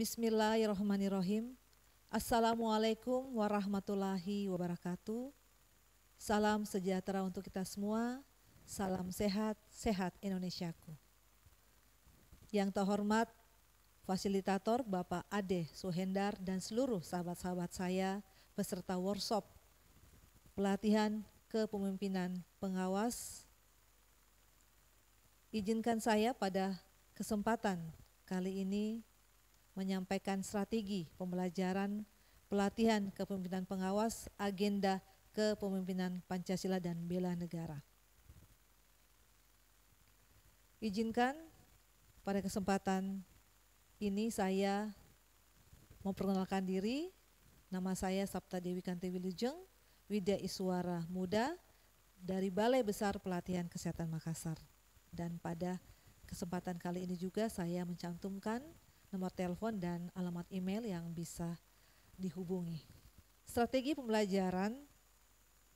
Bismillahirrahmanirrahim. Assalamualaikum warahmatullahi wabarakatuh. Salam sejahtera untuk kita semua. Salam sehat, sehat Indonesiaku. Yang terhormat fasilitator Bapak Ade Suhendar dan seluruh sahabat-sahabat saya peserta workshop pelatihan kepemimpinan pengawas. Izinkan saya pada kesempatan kali ini menyampaikan strategi pembelajaran pelatihan kepemimpinan pengawas agenda kepemimpinan Pancasila dan bela negara. Izinkan pada kesempatan ini saya memperkenalkan diri. Nama saya Sapta Dewi Kanti Wilujeng, Widya Iswara Muda dari Balai Besar Pelatihan Kesehatan Makassar. Dan pada kesempatan kali ini juga saya mencantumkan nomor telepon dan alamat email yang bisa dihubungi. Strategi pembelajaran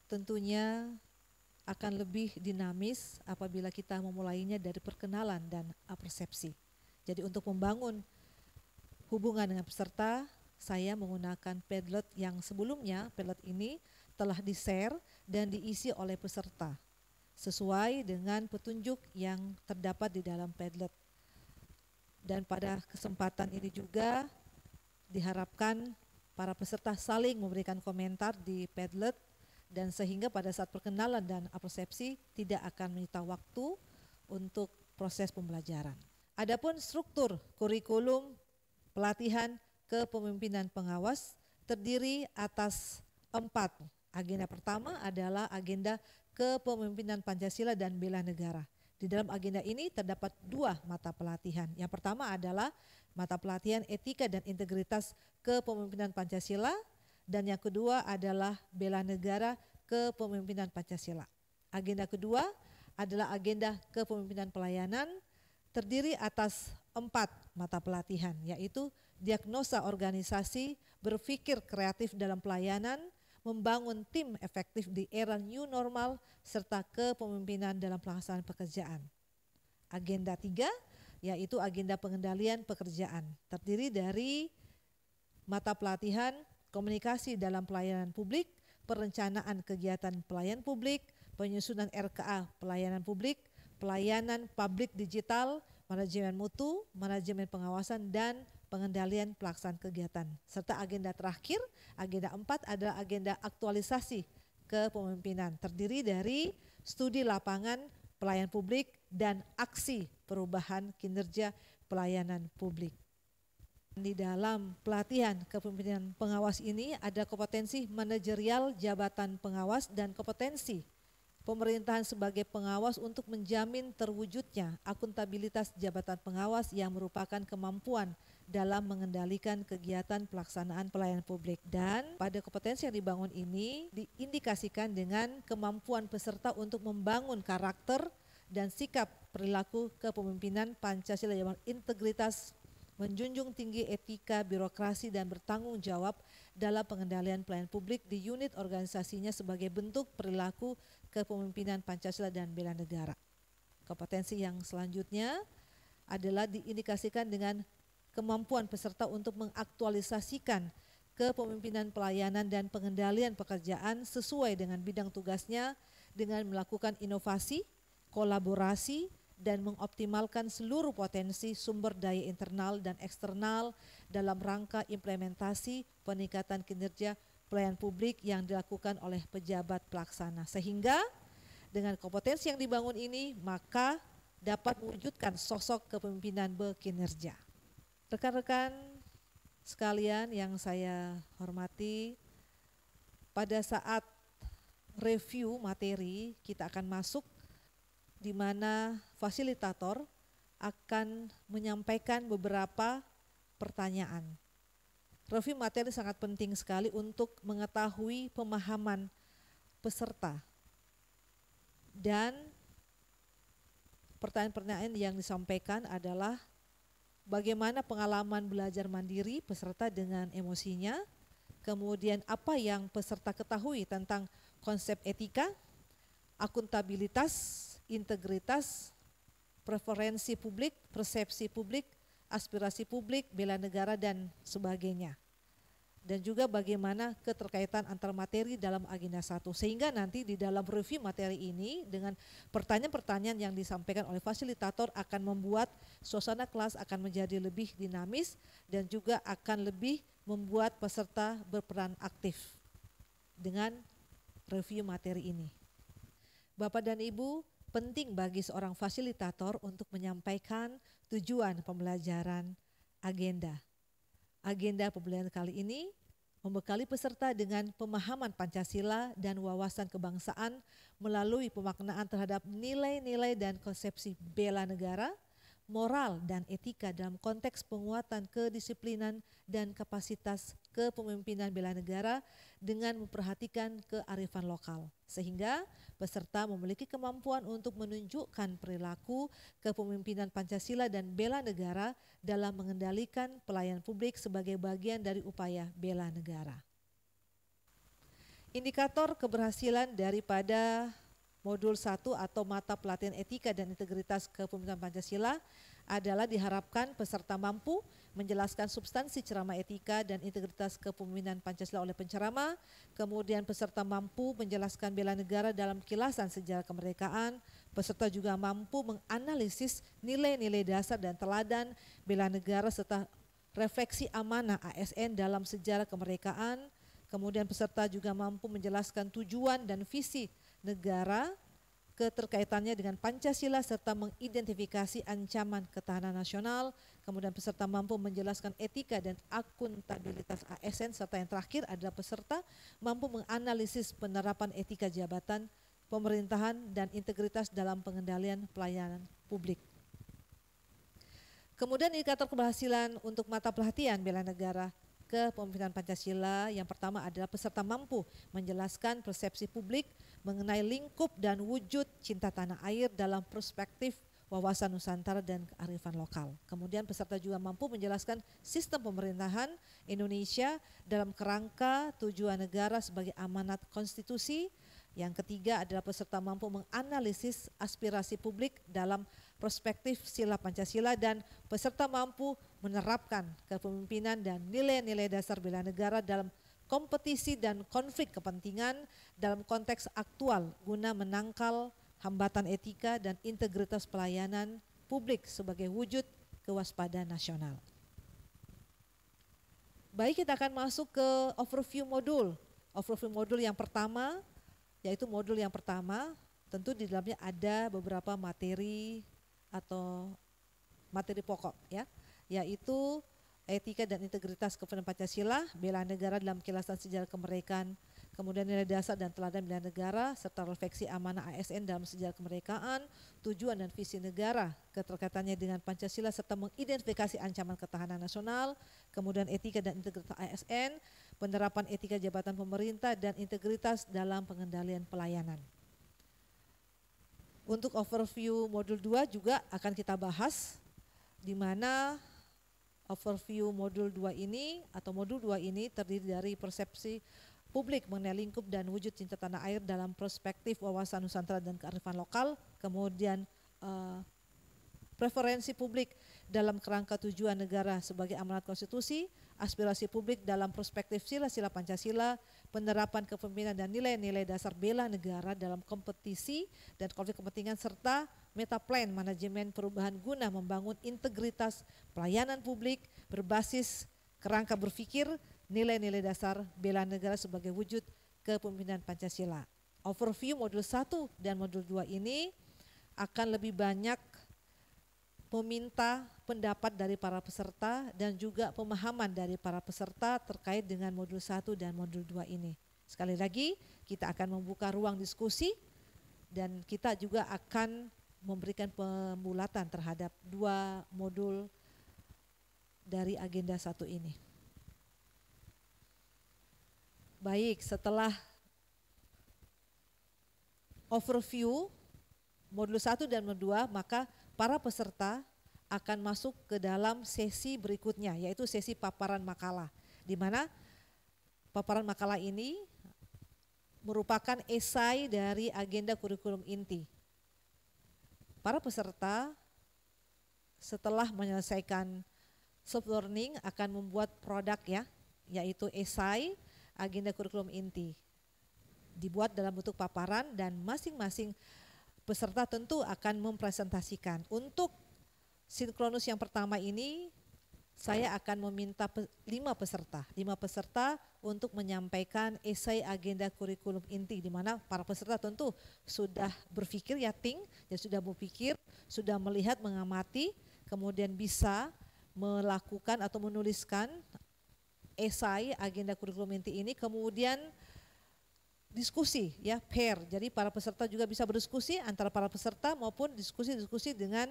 tentunya akan lebih dinamis apabila kita memulainya dari perkenalan dan persepsi. Jadi untuk membangun hubungan dengan peserta, saya menggunakan Padlet yang sebelumnya Padlet ini telah di-share dan diisi oleh peserta sesuai dengan petunjuk yang terdapat di dalam Padlet. Dan pada kesempatan ini juga diharapkan para peserta saling memberikan komentar di Padlet dan sehingga pada saat perkenalan dan persepsi tidak akan menyita waktu untuk proses pembelajaran. Adapun struktur kurikulum pelatihan kepemimpinan pengawas terdiri atas 4. Agenda pertama adalah agenda kepemimpinan Pancasila dan bela negara. Di dalam agenda ini terdapat 2 mata pelatihan. Yang pertama adalah mata pelatihan etika dan integritas kepemimpinan Pancasila dan yang kedua adalah bela negara kepemimpinan Pancasila. Agenda kedua adalah agenda kepemimpinan pelayanan terdiri atas 4 mata pelatihan, yaitu diagnosa organisasi, berpikir kreatif dalam pelayanan, membangun tim efektif di era new normal, serta kepemimpinan dalam pelaksanaan pekerjaan. Agenda 3 yaitu agenda pengendalian pekerjaan, terdiri dari mata pelatihan komunikasi dalam pelayanan publik, perencanaan kegiatan pelayan publik, penyusunan RKA pelayanan publik, pelayanan publik digital, manajemen mutu, manajemen pengawasan, dan pengendalian pelaksanaan kegiatan. Serta agenda terakhir, agenda 4 adalah agenda aktualisasi kepemimpinan, terdiri dari studi lapangan pelayan publik dan aksi perubahan kinerja pelayanan publik. Di dalam pelatihan kepemimpinan pengawas ini ada kompetensi manajerial jabatan pengawas dan kompetensi pemerintahan sebagai pengawas untuk menjamin terwujudnya akuntabilitas jabatan pengawas yang merupakan kemampuan dalam mengendalikan kegiatan pelaksanaan pelayanan publik. Dan pada kompetensi yang dibangun ini diindikasikan dengan kemampuan peserta untuk membangun karakter dan sikap perilaku kepemimpinan Pancasila yang integritas, menjunjung tinggi etika birokrasi dan bertanggung jawab dalam pengendalian pelayanan publik di unit organisasinya sebagai bentuk perilaku kepemimpinan Pancasila dan bela negara. Kompetensi yang selanjutnya adalah diindikasikan dengan kemampuan peserta untuk mengaktualisasikan kepemimpinan pelayanan dan pengendalian pekerjaan sesuai dengan bidang tugasnya dengan melakukan inovasi, kolaborasi, dan mengoptimalkan seluruh potensi sumber daya internal dan eksternal dalam rangka implementasi peningkatan kinerja pelayanan publik yang dilakukan oleh pejabat pelaksana. Sehingga dengan kompetensi yang dibangun ini maka dapat mewujudkan sosok kepemimpinan berkinerja. Rekan-rekan sekalian yang saya hormati, pada saat review materi kita akan masuk di mana fasilitator akan menyampaikan beberapa pertanyaan. Review materi sangat penting sekali untuk mengetahui pemahaman peserta. Dan pertanyaan-pertanyaan yang disampaikan adalah bagaimana pengalaman belajar mandiri peserta dengan emosinya, kemudian apa yang peserta ketahui tentang konsep etika, akuntabilitas, integritas, preferensi publik, persepsi publik, aspirasi publik, bela negara, dan sebagainya. Dan juga bagaimana keterkaitan antar materi dalam agenda 1. Sehingga nanti di dalam review materi ini dengan pertanyaan-pertanyaan yang disampaikan oleh fasilitator akan membuat suasana kelas akan menjadi lebih dinamis dan juga akan lebih membuat peserta berperan aktif dengan review materi ini. Bapak dan Ibu, penting bagi seorang fasilitator untuk menyampaikan tujuan pembelajaran agenda. Agenda pembelajaran kali ini membekali peserta dengan pemahaman Pancasila dan wawasan kebangsaan melalui pemaknaan terhadap nilai-nilai dan konsepsi bela negara, moral dan etika dalam konteks penguatan kedisiplinan dan kapasitas kepemimpinan bela negara dengan memperhatikan kearifan lokal. Sehingga peserta memiliki kemampuan untuk menunjukkan perilaku kepemimpinan Pancasila dan bela negara dalam mengendalikan pelayanan publik sebagai bagian dari upaya bela negara. Indikator keberhasilan daripada Modul 1 atau mata pelatihan etika dan integritas kepemimpinan Pancasila adalah diharapkan peserta mampu menjelaskan substansi ceramah etika dan integritas kepemimpinan Pancasila oleh penceramah, kemudian peserta mampu menjelaskan bela negara dalam kilasan sejarah kemerdekaan, peserta juga mampu menganalisis nilai-nilai dasar dan teladan bela negara serta refleksi amanah ASN dalam sejarah kemerdekaan, kemudian peserta juga mampu menjelaskan tujuan dan visi negara, keterkaitannya dengan Pancasila serta mengidentifikasi ancaman ketahanan nasional, kemudian peserta mampu menjelaskan etika dan akuntabilitas ASN, serta yang terakhir adalah peserta mampu menganalisis penerapan etika jabatan, pemerintahan dan integritas dalam pengendalian pelayanan publik. Kemudian indikator keberhasilan untuk mata pelatihan bela negara kepemimpinan Pancasila yang pertama adalah peserta mampu menjelaskan persepsi publik mengenai lingkup dan wujud cinta tanah air dalam perspektif wawasan Nusantara dan kearifan lokal. Kemudian peserta juga mampu menjelaskan sistem pemerintahan Indonesia dalam kerangka tujuan negara sebagai amanat konstitusi. Yang ketiga adalah peserta mampu menganalisis aspirasi publik dalam perspektif sila Pancasila dan peserta mampu menerapkan kepemimpinan dan nilai-nilai dasar bela negara dalam kompetisi dan konflik kepentingan dalam konteks aktual guna menangkal hambatan etika dan integritas pelayanan publik sebagai wujud kewaspadaan nasional. Baik, kita akan masuk ke overview modul. Overview modul yang pertama, yaitu modul yang pertama, tentu di dalamnya ada beberapa materi atau materi pokok ya, yaitu etika dan integritas kepemimpinan Pancasila, bela negara dalam kilasan sejarah kemerdekaan, kemudian nilai dasar dan teladan bela negara, serta refleksi amanah ASN dalam sejarah kemerdekaan, tujuan dan visi negara, keterkaitannya dengan Pancasila serta mengidentifikasi ancaman ketahanan nasional, kemudian etika dan integritas ASN, penerapan etika jabatan pemerintah dan integritas dalam pengendalian pelayanan. Untuk overview modul 2 juga akan kita bahas, di mana overview modul 2 ini atau modul 2 ini terdiri dari persepsi publik mengenai lingkup dan wujud cinta tanah air dalam perspektif wawasan Nusantara dan kearifan lokal, kemudian preferensi publik dalam kerangka tujuan negara sebagai amanat konstitusi, aspirasi publik dalam perspektif sila-sila Pancasila, penerapan kepemimpinan dan nilai-nilai dasar bela negara dalam kompetisi dan konflik kepentingan, serta metaplan manajemen perubahan guna membangun integritas pelayanan publik berbasis kerangka berpikir nilai-nilai dasar bela negara sebagai wujud kepemimpinan Pancasila. Overview modul 1 dan modul 2 ini akan lebih banyak meminta pendapat dari para peserta dan juga pemahaman dari para peserta terkait dengan modul 1 dan modul 2 ini. Sekali lagi kita akan membuka ruang diskusi dan kita juga akan memberikan pembulatan terhadap 2 modul dari agenda 1 ini. Baik, setelah overview modul 1 dan modul 2, maka para peserta akan masuk ke dalam sesi berikutnya, yaitu sesi paparan makalah, di mana paparan makalah ini merupakan esai dari agenda kurikulum inti. Para peserta setelah menyelesaikan Soft Learning akan membuat produk ya, yaitu esai agenda kurikulum inti. Dibuat dalam bentuk paparan dan masing-masing peserta tentu akan mempresentasikan. Untuk sinkronus yang pertama ini saya akan meminta 5 peserta untuk menyampaikan esai agenda kurikulum inti, di mana para peserta tentu sudah berpikir ya, sudah berpikir, sudah melihat, mengamati, kemudian bisa melakukan atau menuliskan esai agenda kurikulum inti ini, kemudian diskusi ya, pair. Jadi para peserta juga bisa berdiskusi antara para peserta maupun diskusi-diskusi dengan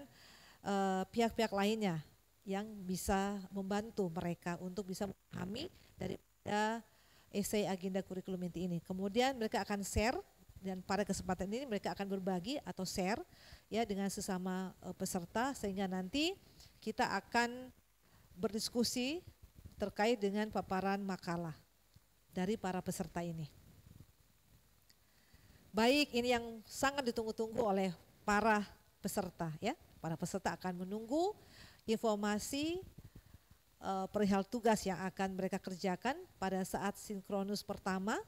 pihak-pihak lainnya yang bisa membantu mereka untuk bisa memahami daripada esai agenda kurikulum inti ini. Kemudian mereka akan share, dan pada kesempatan ini mereka akan berbagi atau share ya dengan sesama peserta, sehingga nanti kita akan berdiskusi terkait dengan paparan makalah dari para peserta ini. Baik, ini yang sangat ditunggu-tunggu oleh para peserta ya. Para peserta akan menunggu informasi perihal tugas yang akan mereka kerjakan pada saat sinkronus pertama.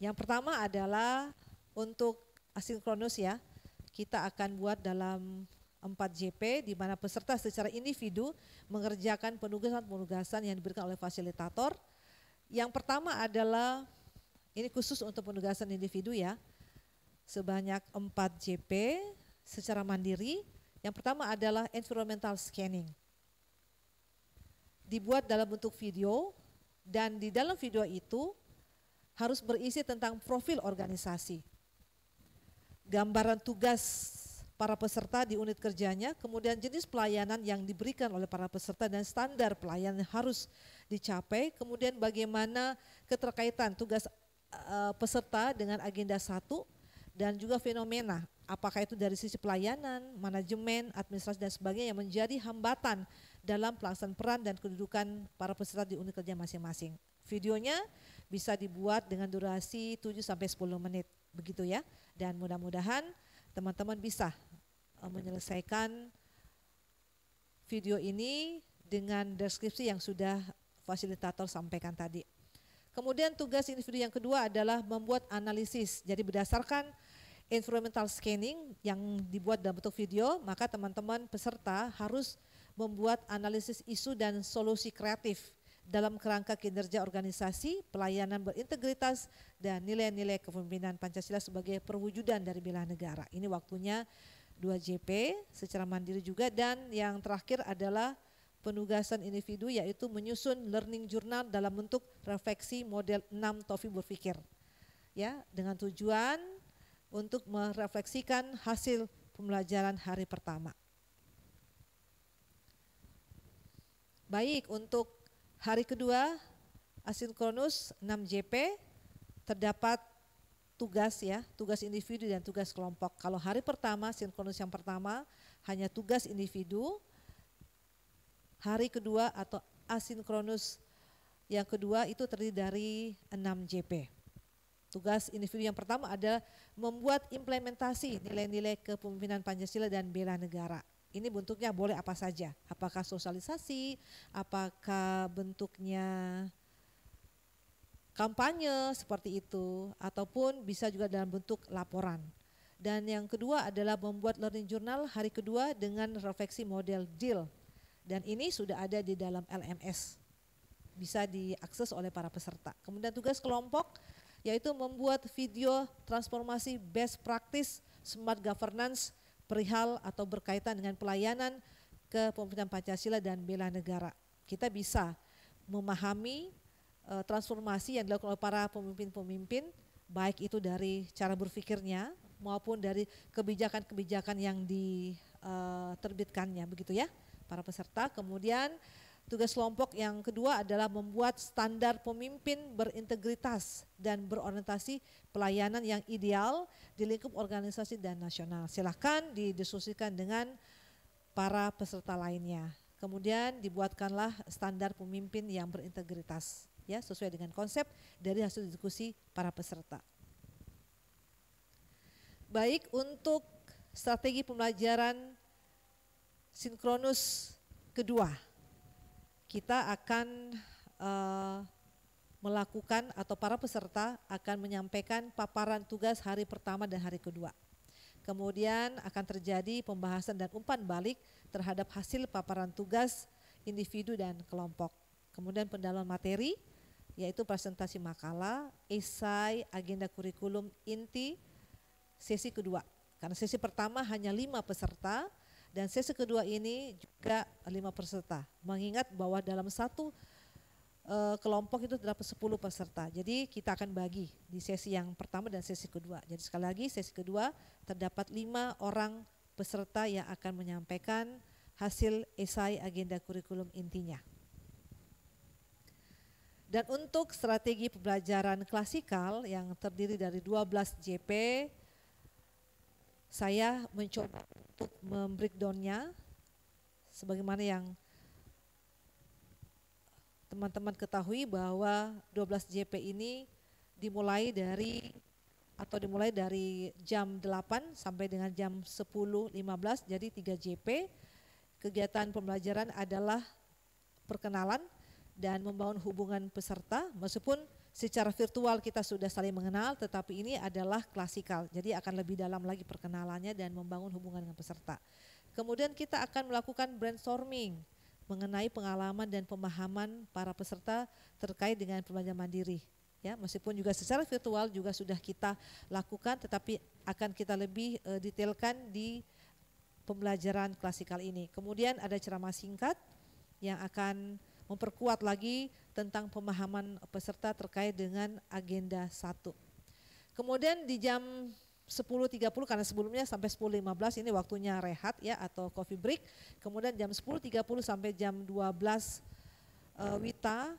Yang pertama adalah untuk asinkronus ya, kita akan buat dalam 4JP, di mana peserta secara individu mengerjakan penugasan-penugasan yang diberikan oleh fasilitator. Yang pertama adalah, ini khusus untuk penugasan individu ya, sebanyak 4JP secara mandiri. Yang pertama adalah environmental scanning. Dibuat dalam bentuk video, dan di dalam video itu harus berisi tentang profil organisasi, gambaran tugas para peserta di unit kerjanya, kemudian jenis pelayanan yang diberikan oleh para peserta dan standar pelayanan yang harus dicapai, kemudian bagaimana keterkaitan tugas peserta dengan agenda 1, dan juga fenomena, apakah itu dari sisi pelayanan, manajemen, administrasi dan sebagainya yang menjadi hambatan dalam pelaksanaan peran dan kedudukan para peserta di unit kerja masing-masing. Videonya bisa dibuat dengan durasi 7-10 menit, begitu ya. Dan mudah-mudahan teman-teman bisa menyelesaikan video ini dengan deskripsi yang sudah fasilitator sampaikan tadi. Kemudian tugas individu yang kedua adalah membuat analisis. Jadi berdasarkan environmental scanning yang dibuat dalam bentuk video, maka teman-teman peserta harus membuat analisis isu dan solusi kreatif dalam kerangka kinerja organisasi, pelayanan berintegritas, dan nilai-nilai kepemimpinan Pancasila sebagai perwujudan dari bela negara. Ini waktunya 2JP secara mandiri juga. Dan yang terakhir adalah penugasan individu, yaitu menyusun learning journal dalam bentuk refleksi model 6 Taufik berpikir ya, dengan tujuan untuk merefleksikan hasil pembelajaran hari pertama. Baik, untuk hari kedua asinkronus 6JP terdapat tugas ya, tugas individu dan tugas kelompok. Kalau hari pertama, sinkronus yang pertama hanya tugas individu. Hari kedua atau asinkronus yang kedua itu terdiri dari 6JP. Tugas individu yang pertama adalah membuat implementasi nilai-nilai kepemimpinan Pancasila dan bela negara. Ini bentuknya boleh apa saja, apakah sosialisasi, apakah bentuknya kampanye seperti itu, ataupun bisa juga dalam bentuk laporan. Dan yang kedua adalah membuat learning journal hari kedua dengan refleksi model DIL. Dan ini sudah ada di dalam LMS, bisa diakses oleh para peserta. Kemudian tugas kelompok yaitu membuat video transformasi best practice smart governance perihal atau berkaitan dengan pelayanan kepemimpinan Pancasila dan bela negara. Kita bisa memahami transformasi yang dilakukan oleh para pemimpin-pemimpin, baik itu dari cara berpikirnya maupun dari kebijakan-kebijakan yang diterbitkannya, begitu ya para peserta. Kemudian tugas kelompok yang kedua adalah membuat standar pemimpin berintegritas dan berorientasi pelayanan yang ideal di lingkup organisasi dan nasional. Silahkan didiskusikan dengan para peserta lainnya. Kemudian dibuatkanlah standar pemimpin yang berintegritas ya, sesuai dengan konsep dari hasil diskusi para peserta. Baik, untuk strategi pembelajaran sinkronus kedua kita akan melakukan atau para peserta akan menyampaikan paparan tugas hari pertama dan hari kedua. Kemudian akan terjadi pembahasan dan umpan balik terhadap hasil paparan tugas individu dan kelompok. Kemudian pendalaman materi, yaitu presentasi makalah, esai, agenda kurikulum inti, sesi kedua. Karena sesi pertama hanya 5 peserta dan sesi kedua ini juga 5 peserta. Mengingat bahwa dalam satu kelompok itu terdapat 10 peserta. Jadi kita akan bagi di sesi yang pertama dan sesi kedua. Jadi sekali lagi sesi kedua terdapat 5 orang peserta yang akan menyampaikan hasil esai agenda kurikulum intinya. Dan untuk strategi pembelajaran klasikal yang terdiri dari 12 JP, saya mencoba untuk membreakdownnya sebagaimana yang teman-teman ketahui bahwa 12 JP ini dimulai dari jam 8 sampai dengan jam 10.15, jadi 3 JP. Kegiatan pembelajaran adalah perkenalan dan membangun hubungan peserta, meskipun secara virtual kita sudah saling mengenal, tetapi ini adalah klasikal, jadi akan lebih dalam lagi perkenalannya dan membangun hubungan dengan peserta. Kemudian kita akan melakukan brainstorming mengenai pengalaman dan pemahaman para peserta terkait dengan pembelajaran mandiri. Ya, meskipun juga secara virtual juga sudah kita lakukan, tetapi akan kita lebih detailkan di pembelajaran klasikal ini. Kemudian ada ceramah singkat yang akan memperkuat lagi tentang pemahaman peserta terkait dengan agenda 1. Kemudian di jam 10.30, karena sebelumnya sampai 10.15 ini waktunya rehat ya atau coffee break. Kemudian jam 10.30 sampai jam 12 WITA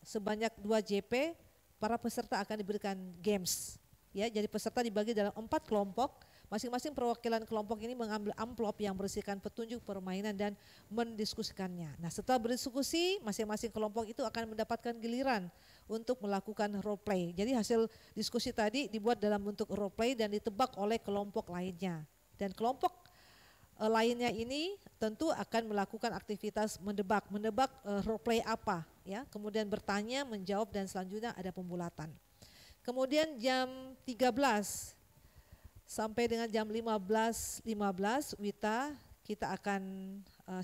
sebanyak 2 JP, para peserta akan diberikan games. Ya, jadi peserta dibagi dalam 4 kelompok. Masing-masing perwakilan kelompok ini mengambil amplop yang berisikan petunjuk permainan dan mendiskusikannya. Nah, setelah berdiskusi, masing-masing kelompok itu akan mendapatkan giliran untuk melakukan role play. Jadi hasil diskusi tadi dibuat dalam bentuk role play dan ditebak oleh kelompok lainnya. Dan kelompok lainnya ini tentu akan melakukan aktivitas mendebak role play apa, ya. Kemudian bertanya, menjawab, dan selanjutnya ada pembulatan. Kemudian jam 13 sampai dengan jam 15.15 WITA kita akan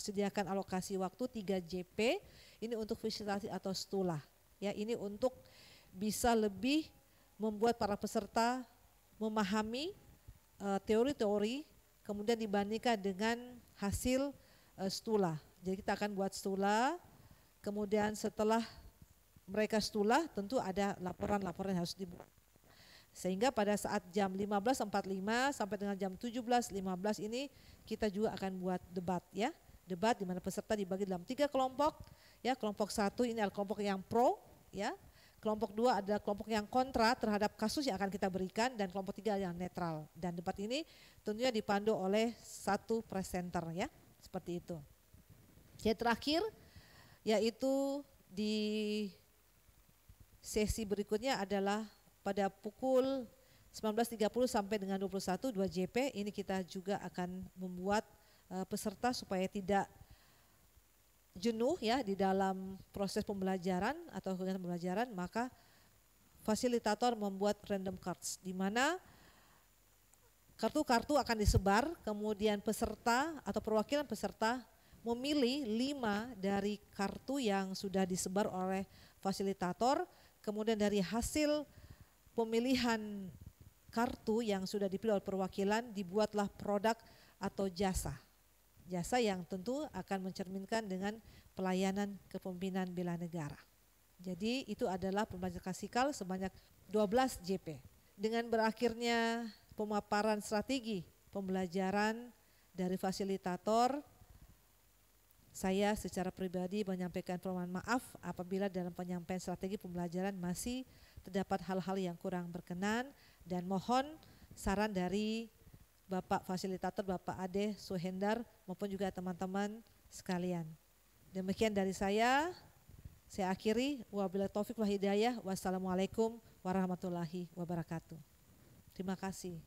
sediakan alokasi waktu 3 JP ini untuk fasilitasi atau stula. Ya, ini untuk bisa lebih membuat para peserta memahami teori-teori kemudian dibandingkan dengan hasil stula. Jadi kita akan buat stula, kemudian setelah mereka stula tentu ada laporan-laporan yang harus dibuat. Sehingga pada saat jam 15.45 sampai dengan jam 17.15 ini kita juga akan buat debat, ya. Debat di mana peserta dibagi dalam 3 kelompok, ya. Kelompok 1 ini adalah kelompok yang pro, ya. Kelompok 2 adalah kelompok yang kontra terhadap kasus yang akan kita berikan, dan kelompok 3 yang netral. Dan debat ini tentunya dipandu oleh satu presenter, ya. Seperti itu. Yang terakhir yaitu di sesi berikutnya adalah pada pukul 19.30 sampai dengan 21, 2 JP, ini kita juga akan membuat peserta supaya tidak jenuh ya di dalam proses pembelajaran atau kegiatan pembelajaran, maka fasilitator membuat random cards di mana kartu-kartu akan disebar, kemudian peserta atau perwakilan peserta memilih 5 dari kartu yang sudah disebar oleh fasilitator, kemudian dari hasil pemilihan kartu yang sudah dipilih oleh perwakilan dibuatlah produk atau jasa. Jasa yang tentu akan mencerminkan dengan pelayanan kepemimpinan bela negara. Jadi itu adalah pembelajaran klasikal sebanyak 12 JP. Dengan berakhirnya pemaparan strategi pembelajaran dari fasilitator, saya secara pribadi menyampaikan permohonan maaf apabila dalam penyampaian strategi pembelajaran masih terdapat hal-hal yang kurang berkenan, dan mohon saran dari Bapak Fasilitator, Bapak Ade Suhendar maupun juga teman-teman sekalian. Demikian dari saya akhiri. Wabillahi taufiq wal hidayah. Wassalamualaikum warahmatullahi wabarakatuh. Terima kasih.